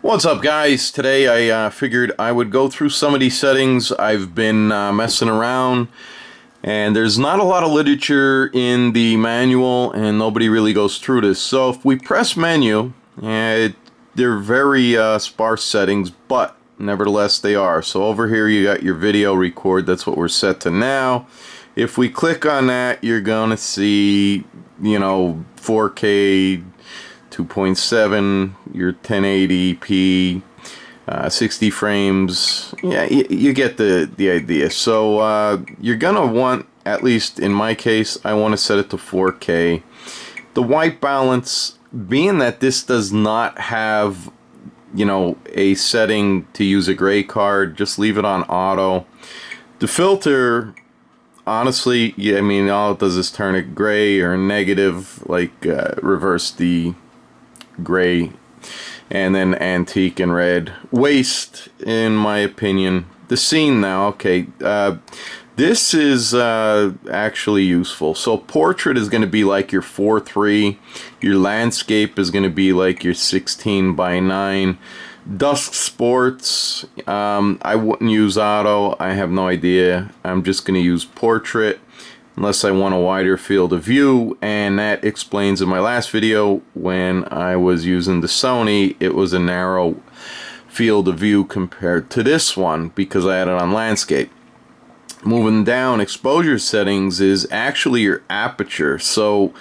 What's up, guys? Today I figured I would go through some of these settings. I've been messing around, and there's not a lot of literature in the manual, and nobody really goes through this. So if we press menu, they're very sparse settings, but nevertheless they are. So over here you got your video record. That's what we're set to now. If we click on that, you're gonna see, 4K, 2.7, your 1080p, 60 frames. Yeah, you get the idea. So you're gonna want, at least in my case, I want to set it to 4K. The white balance, being that this does not have, a setting to use a gray card, just leave it on auto. The filter, honestly, yeah, I mean, all it does is turn it gray or negative, like reverse the gray, and then antique and red. Waste, in my opinion. The scene now, okay, this is actually useful. So portrait is going to be like your 4:3, your landscape is going to be like your 16:9. Dusk sports, I wouldn't use auto. I have no idea. I'm just going to use portrait unless I want a wider field of view, and that explains in my last video when I was using the Sony, it was a narrow field of view compared to this one because I had it on landscape. Moving down, exposure settings is actually your aperture. So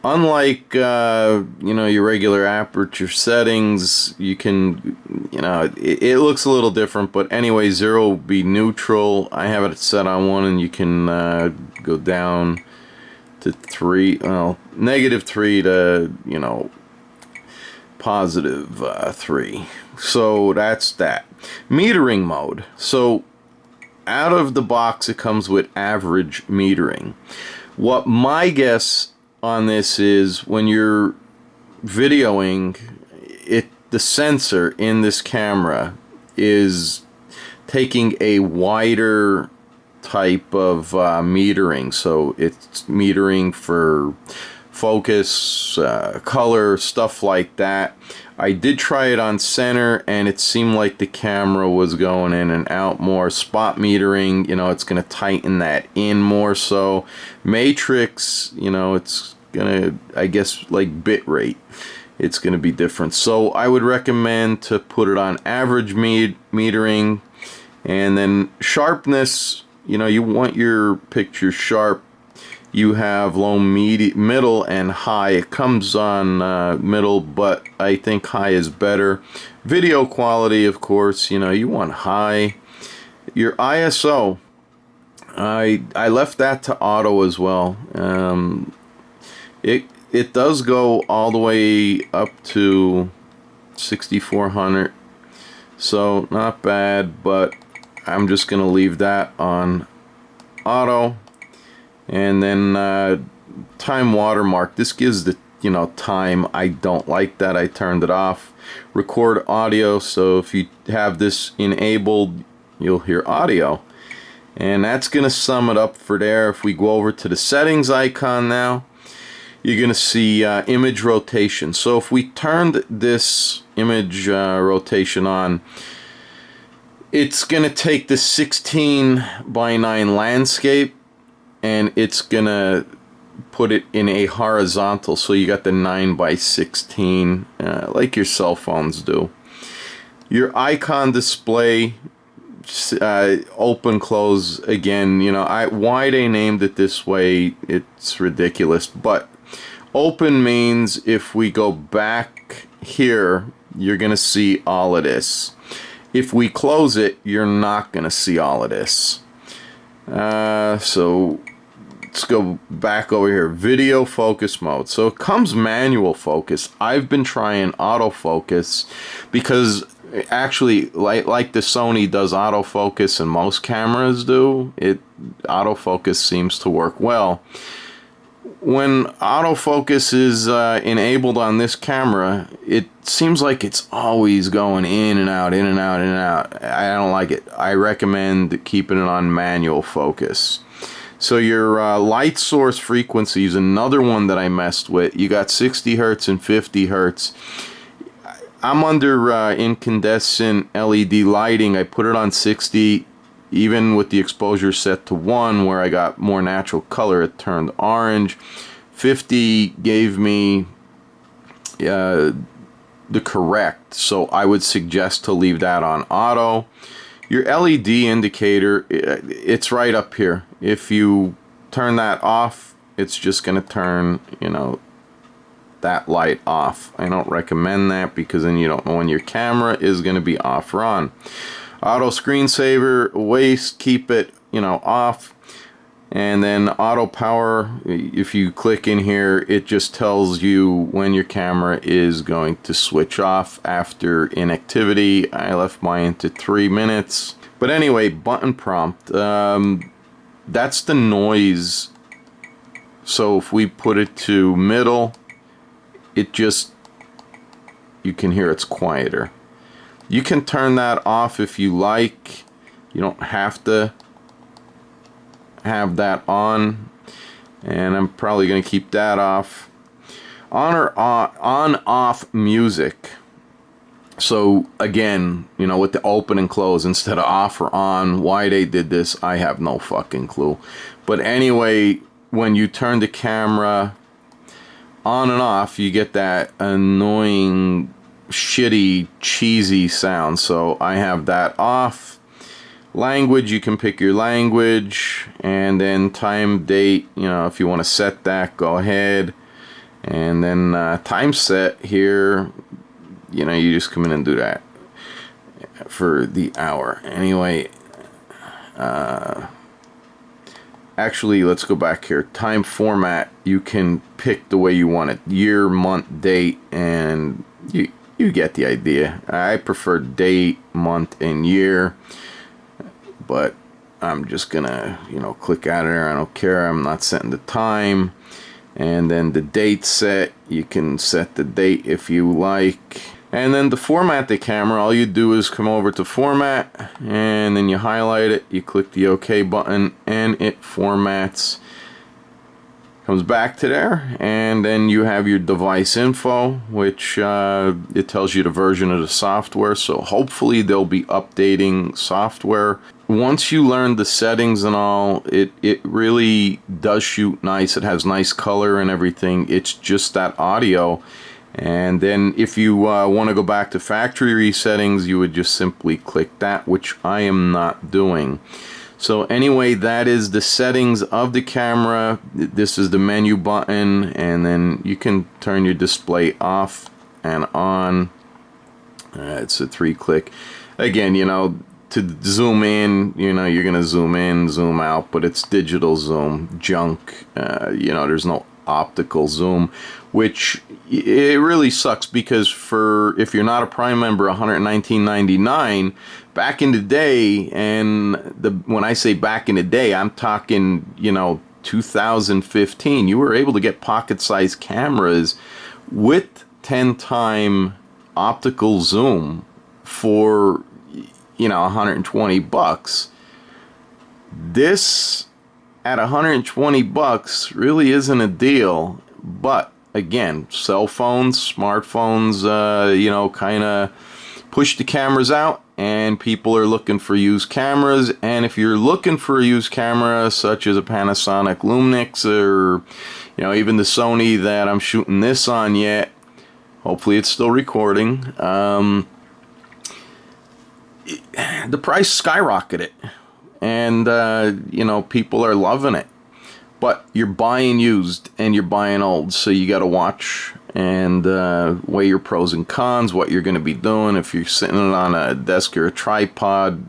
unlike your regular aperture settings, you can, it looks a little different, but anyway, 0 will be neutral. I have it set on 1, and you can go down to 3, well, -3 to +3. So that's that. Metering mode. So out of the box it comes with average metering. What my guess on this is, when you're videoing it, the sensor in this camera is taking a wider type of metering. So it's metering for focus, color, stuff like that. I did try it on center, and it seemed like the camera was going in and out more. Spot metering, it's going to tighten that in more. So matrix, it's going to, I guess, like bit rate, it's going to be different. So I would recommend to put it on average metering. And then sharpness, you want your picture sharp. You have low, middle, and high. It comes on middle, but I think high is better. Video quality, of course, you want high. Your ISO, I left that to auto as well. It does go all the way up to 6400, so not bad, but I'm just gonna leave that on auto. And then time watermark, this gives the time. I don't like that. I turned it off. Record audio, so if you have this enabled, you'll hear audio. And that's gonna sum it up for there. If we go over to the settings icon now, you're gonna see image rotation. So if we turned this image rotation on, it's gonna take the 16:9 landscape, and it's gonna put it in a horizontal, so you got the 9:16, like your cell phones do. Your icon display, open, close, again, why they named it this way, it's ridiculous, but open means if we go back here, you're gonna see all of this. If we close it, you're not gonna see all of this. So let's go back over here. Video focus mode. So it comes manual focus. I've been trying autofocus because actually, like the Sony does autofocus and most cameras do, autofocus seems to work well. When autofocus is enabled on this camera, it seems like it's always going in and out, in and out, in and out. I don't like it. I recommend keeping it on manual focus. So your light source frequency is another one that I messed with. You got 60 hertz and 50 hertz. I'm under incandescent LED lighting. I put it on 60, even with the exposure set to 1, where I got more natural color, it turned orange. 50 gave me the correct, so I would suggest to leave that on auto. Your LED indicator, it's right up here. If you turn that off, it's just going to turn, you know, that light off. I don't recommend that because then you don't know when your camera is going to be off or on. Auto screensaver, waste, keep it, you know, off. And then auto power, if you click in here, it just tells you when your camera is going to switch off after inactivity. I left mine to 3 minutes. But anyway, button prompt, that's the noise. So if we put it to middle, it just, you can hear it's quieter. You can turn that off if you like. You don't have to have that on, and I'm probably going to keep that off. On or on off music. So again, you know, with the open and close instead of off or on, why they did this, I have no fucking clue. But anyway, when you turn the camera on and off, you get that annoying, shitty, cheesy sound. So I have that off. Language, you can pick your language, and then time, date, you know, if you want to set that, go ahead. And then time set here, you know, you just come in and do that for the hour. Anyway, actually, let's go back here. Time format, you can pick the way you want it. Year, month, date, and you get the idea. I prefer date, month, and year. But I'm just gonna, you know, click out of there. I don't care. I'm not setting the time. And then the date set, you can set the date if you like. And then to format the camera, all you do is come over to format, and then you highlight it, you click the OK button, and it formats. Comes back to there, and then you have your device info, which it tells you the version of the software. So hopefully they'll be updating software. Once you learn the settings and all, it really does shoot nice. It has nice color and everything. It's just that audio. And then if you want to go back to factory resettings, you would just simply click that, which I am not doing. So anyway, that is the settings of the camera. This is the menu button, and then you can turn your display off and on. It's a 3-click. Again, you know, to zoom in, you know, you're gonna zoom in, zoom out, but it's digital zoom, junk. You know, there's no optical zoom, which it really sucks because if you're not a Prime member, $119.99 back in the day, and when I say back in the day, I'm talking, you know, 2015. You were able to get pocket-sized cameras with 10-time optical zoom for, you know, 120 bucks. This at 120 bucks really isn't a deal, but again, cell phones, smartphones, you know, kind of push the cameras out, and people are looking for used cameras. And if you're looking for a used camera such as a Panasonic Lumix, or, you know, even the Sony that I'm shooting this on yet, hopefully it's still recording, the price skyrocketed, and you know, people are loving it. But you're buying used and you're buying old, so you got to watch and weigh your pros and cons, what you're going to be doing. If you're sitting on a desk or a tripod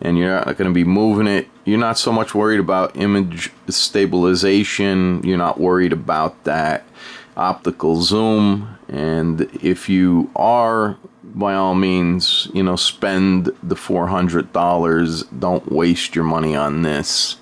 and you're not going to be moving it, you're not so much worried about image stabilization. You're not worried about that optical zoom. And if you are, by all means, you know, spend the $400. Don't waste your money on this.